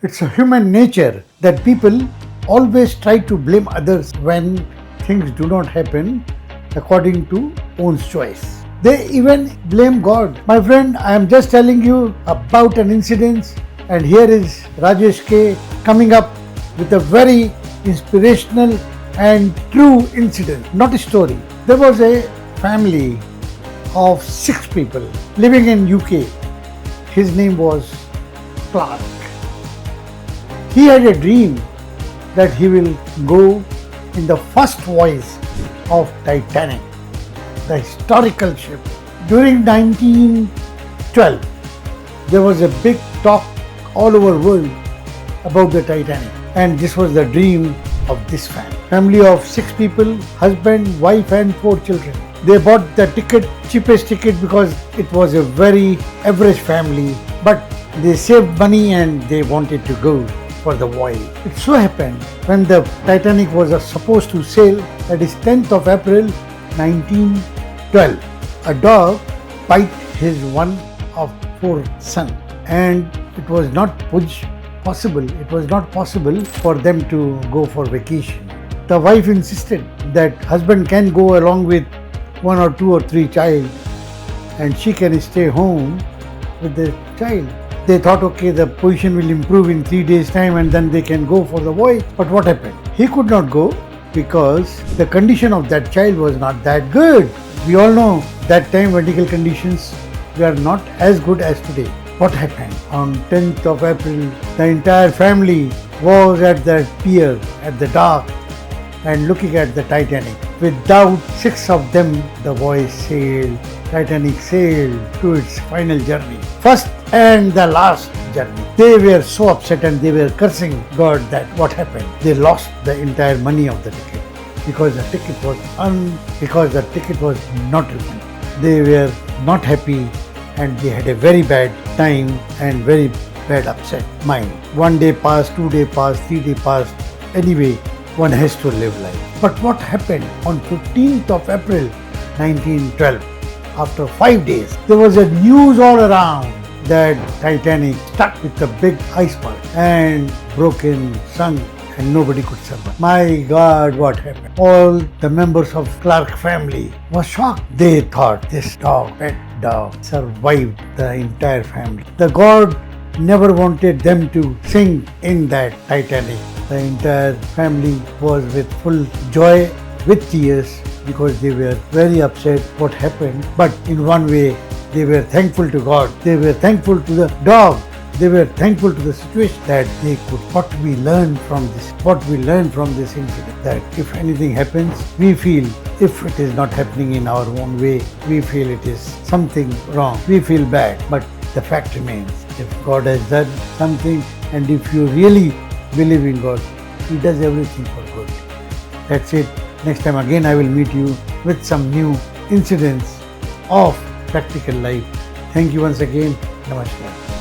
It's a human nature that people always try to blame others when things do not happen according to own choice. They even blame God. My friend, I am just telling you about an incident, and here is Rajesh K coming up with a very inspirational and true incident, not a story. There was a family of 6 people living in UK. His name was Clark. He had a dream that he will go in the first voyage of Titanic, the historical ship. During 1912, there was a big talk all over the world about the Titanic, and this was the dream of this family. Family of 6 people, husband, wife and 4 children. They bought the ticket, cheapest ticket, because it was a very average family, but they saved money and they wanted to go for the voyage. It so happened when the Titanic was supposed to sail, that is 10th of April 1912, a dog bite his one of 4 son, and it was not possible for them to go for vacation. The wife insisted that husband can go along with 1 or 2 or 3 child and she can stay home with the child. They thought, okay, the position will improve in 3 days time and then they can go for the voyage. But what happened? He could not go because the condition of that child was not that good. We all know that time medical conditions were not as good as today. What happened? On 10th of April, the entire family was at the pier, at the dock, and looking at the Titanic. Without 6 of them, the voyage sailed. Titanic sailed to its final journey. First and the last journey. They were so upset and they were cursing God that what happened? They lost the entire money of the ticket because the ticket was not refunded. They were not happy and they had a very bad time and very bad upset mind. 1 day passed, 2 day passed, 3 day passed. Anyway, one has to live life. But what happened on 15th of April 1912? After 5 days, there was a news all around that Titanic stuck with a big iceberg and broken, sunk, and nobody could survive. My God, what happened? All the members of Clark family were shocked. They thought this pet dog, survived the entire family. The God never wanted them to sink in that Titanic. The entire family was with full joy, with tears, because they were very upset what happened. But in one way, they were thankful to God. They were thankful to the dog. They were thankful to the situation that they could. What we learned from this incident, that if anything happens, we feel, if it is not happening in our own way, we feel it is something wrong. We feel bad. But the fact remains, if God has done something, and if you really believe in God, He does everything for good. That's it. Next time again I will meet you with some new incidents of practical life. Thank you once again. Namaskar.